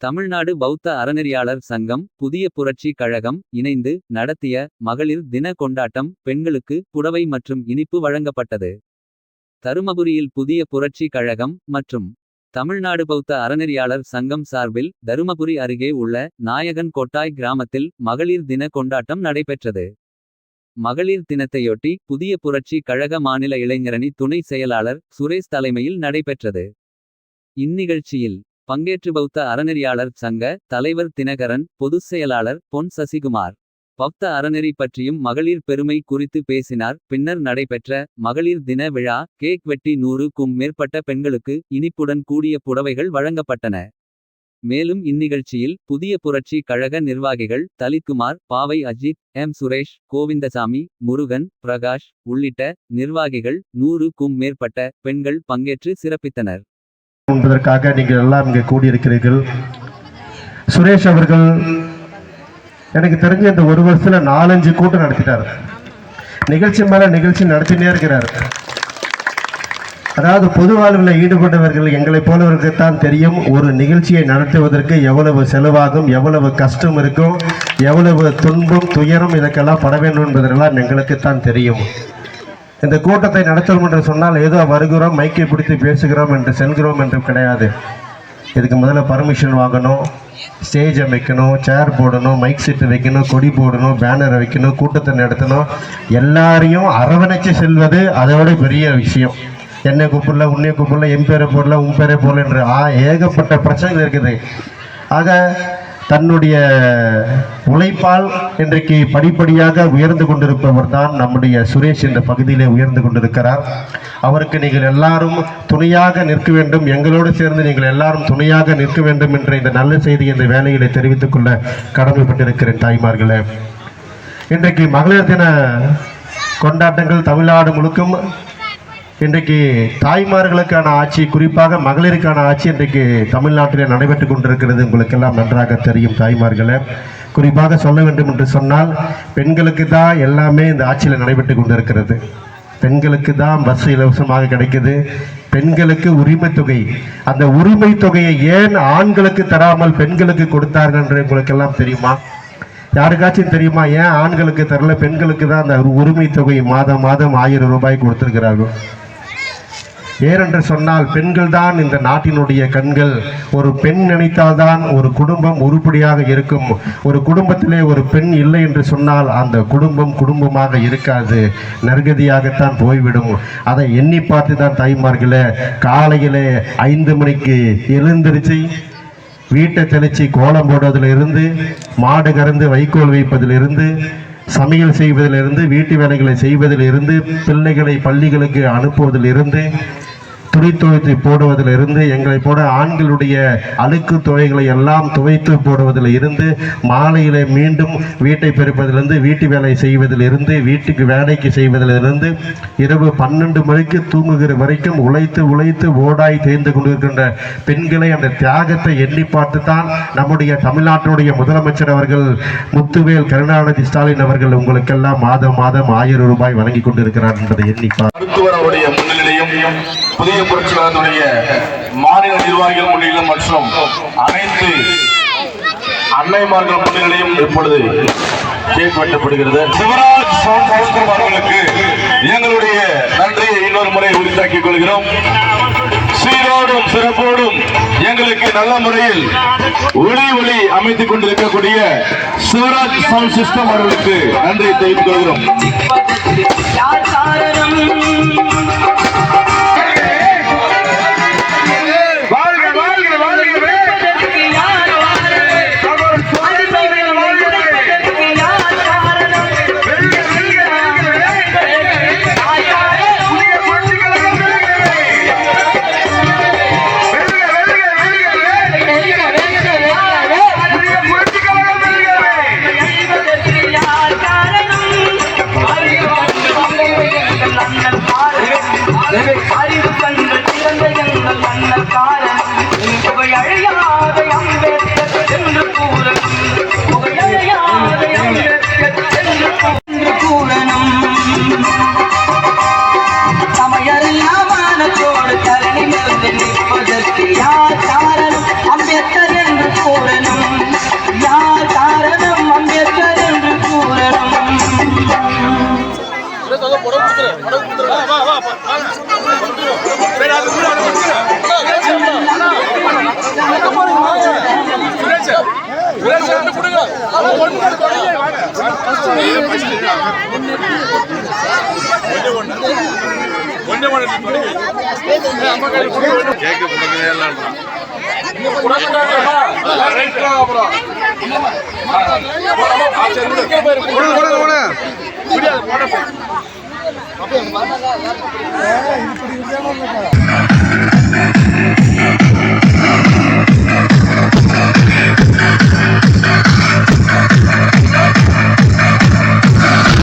தமிழ்நாடு பௌத்த அறநெறியாளர் சங்கம் புதிய புரட்சி கழகம் இணைந்து நடத்திய மகளிர் தின கொண்டாட்டம். பெண்களுக்கு புடவை மற்றும் இனிப்பு வழங்கப்பட்டது. தருமபுரியில் புதிய புரட்சி கழகம் மற்றும் தமிழ்நாடு பௌத்த அறநெறியாளர் சங்கம் சார்பில் தருமபுரி அருகே உள்ள நாயகன் கொட்டாய் கிராமத்தில் மகளிர் தின கொண்டாட்டம் நடைபெற்றது. மகளிர் தினத்தையொட்டி புதிய புரட்சி கழக மாநில இளைஞரணி துணை செயலாளர் சுரேஷ் தலைமையில் நடைபெற்றது. இந்நிகழ்ச்சியில் பங்கேற்று பௌத்த அறநெறியாளர் சங்க தலைவர் தினகரன், பொதுச் செயலாளர் பொன் சசிகுமார் பௌத்த அறநெறி பற்றியும் மகளிர் பெருமை குறித்து பேசினார். பின்னர் நடைபெற்ற மகளிர் தின விழா கேக் வெட்டி 100க்கும் மேற்பட்ட பெண்களுக்கு இனிப்புடன் கூடிய புடவைகள் வழங்கப்பட்டன. மேலும் இந்நிகழ்ச்சியில் புதிய புரட்சி கழக நிர்வாகிகள் தலித்குமார், பாவை அஜித், எம் சுரேஷ், கோவிந்தசாமி, முருகன், பிரகாஷ் உள்ளிட்ட நிர்வாகிகள் 100க்கும் மேற்பட்ட பெண்கள் பங்கேற்று சிறப்பித்தனர். என்பதற்காக நீங்கள் எல்லாம் இங்கே கூடியிருக்கிறீர்கள். சுரேஷ் அவர்கள் எனக்கு தெரிஞ்ச இந்த ஒரு வருஷத்துல 4-5 கூட்டம் நடத்திட்டார். நிகழ்ச்சி மேல நிகழ்ச்சி நடத்தினே இருக்கிறார். அதாவது பொது வாழ்வில் ஈடுபட்டவர்கள் எங்களை போலவர்களுக்கு தான் தெரியும் ஒரு நிகழ்ச்சியை நடத்துவதற்கு எவ்வளவு செலவாகும், எவ்வளவு கஷ்டம் இருக்கும், எவ்வளவு துன்பம் துயரம் இதற்கெல்லாம் பட வேண்டும் என்பதெல்லாம் எங்களுக்குத்தான் தெரியும். இந்த கூட்டத்தை நடத்துவோம் என்று சொன்னால் ஏதோ வருகிறோம், மைக்கை பிடித்து பேசுகிறோம் என்று செல்கிறோம் என்று கிடையாது. இதுக்கு முதல்ல பர்மிஷன் வாங்கணும், ஸ்டேஜ் அமைக்கணும், சேர் போடணும், மைக் செட்டு வைக்கணும், கொடி போடணும், பேனர் வைக்கணும், கூட்டத்தை நடத்தணும். எல்லாரையும் அரவணைச்சு செல்வது அதோட பெரிய விஷயம். என்னை கூப்பிடல, உன்னை கூப்பிடல, என் பேரை போடல, உன் பேரை போடல என்று ஏகப்பட்ட பிரச்சனைகள் இருக்குது. ஆக தன்னுடைய உழைப்பால் இன்றைக்கு படிப்படியாக உயர்ந்து கொண்டிருப்பவர் தான் நம்முடைய சுரேஷ் என்ற பகுதியிலே உயர்ந்து கொண்டிருக்கிறார். அவருக்கு நீங்கள் எல்லாரும் துணையாக நிற்க வேண்டும், எங்களோடு சேர்ந்து நீங்கள் எல்லாரும் துணையாக நிற்க வேண்டும் என்ற இந்த நல்ல செய்தி இந்த வேலைகளை தெரிவித்துக் கொள்ள கடமைப்பட்டிருக்கிறேன். தாய்மார்களே, இன்றைக்கு மகளிர் தின கொண்டாட்டங்கள் தமிழ்நாடு முழுக்கும் இன்றைக்கு தாய்மார்களுக்கான ஆட்சி, குறிப்பாக மகளிருக்கான ஆட்சி இன்றைக்கு தமிழ்நாட்டில் நடைபெற்று கொண்டிருக்கிறது. உங்களுக்கெல்லாம் நன்றாக தெரியும். தாய்மார்களே, குறிப்பாக சொல்ல வேண்டும் என்று சொன்னால் பெண்களுக்கு தான் எல்லாமே இந்த ஆட்சியில் நடைபெற்று கொண்டிருக்கிறது. பெண்களுக்கு தான் பஸ் இலவசமாக கிடைக்குது, பெண்களுக்கு உரிமை தொகை. அந்த உரிமை தொகையை ஏன் ஆண்களுக்கு தராமல் பெண்களுக்கு கொடுத்தார்கள் என்று உங்களுக்கெல்லாம் தெரியுமா? யாருக்காச்சும் தெரியுமா? ஏன் ஆண்களுக்கு தரல, பெண்களுக்கு தான் அந்த உரிமை தொகை மாதம் மாதம் 1000 ரூபாய் கொடுத்திருக்கிறார்கள்? ஏனென்று சொன்னால் பெண்கள் தான் இந்த நாட்டினுடைய கண்கள். ஒரு பெண் நினைத்தால்தான் ஒரு குடும்பம் உருப்படியாக இருக்கும். ஒரு குடும்பத்திலே ஒரு பெண் இல்லை என்று சொன்னால் அந்த குடும்பம் குடும்பமாக இருக்காது, நற்கதியாகத்தான் போய்விடும். அதை எண்ணி பார்த்து தான் தாய்மார்களே காலையிலே 5 மணிக்கு எழுந்திருச்சு வீட்டை தெளிச்சு கோலம் போடுவதிலிருந்து, மாடு கறந்து வைக்கோல் வைப்பதிலிருந்து, சமையல் செய்வதிலிருந்து, வீட்டு வேலைகளை செய்வதிலிருந்து, பிள்ளைகளை பள்ளிகளுக்கு அனுப்புவதிலிருந்து, துணி துவைத்து போடுவதிலிருந்து, எங்களை போட ஆண்களுடைய அழுக்கு துவைகளை எல்லாம் துவைத்து போடுவதில் இருந்து, மாலையிலே மீண்டும் வீட்டை பெருப்பதிலிருந்து, வீட்டு வேலை செய்வதிலிருந்து, வீட்டுக்கு வேலைக்கு செய்வதிலிருந்து, இரவு 12 மணிக்கு தூங்குகிற வரைக்கும் உழைத்து உழைத்து ஓடாய் தேர்ந்து கொண்டிருக்கின்ற பெண்களை, அந்த தியாகத்தை எண்ணி பார்த்து தான் நம்முடைய தமிழ்நாட்டினுடைய முதலமைச்சர் அவர்கள் முத்துவேல் கருணாநிதி ஸ்டாலின் அவர்கள் உங்களுக்கெல்லாம் மாதம் மாதம் 1000 ரூபாய் வழங்கி கொண்டிருக்கிறார் என்பதை எண்ணிப்பார். புதிய புரட்சியாளருடைய மாநில நிர்வாகிகள் முன்னிலையிலும் மற்றும் அனைத்து அன்னைமார்கள் முன்னிலையும் இப்பொழுது கேக் வெட்டப்படுகிறது. சிவராஜ் அவர்களுக்கு எங்களுடைய நன்றியை இன்னொரு முறை உரித்தாக்கிக் கொள்கிறோம். சீரோடும் சிறப்போடும் எங்களுக்கு நல்ல முறையில் ஒளி அமைத்துக் கொண்டிருக்கக்கூடிய சிவராஜ் சவுண்ட் சிஸ்டம் அவர்களுக்கு நன்றியை தெரிவித்துக் கொள்கிறோம். அம்பேத்கர் என்று கேட்க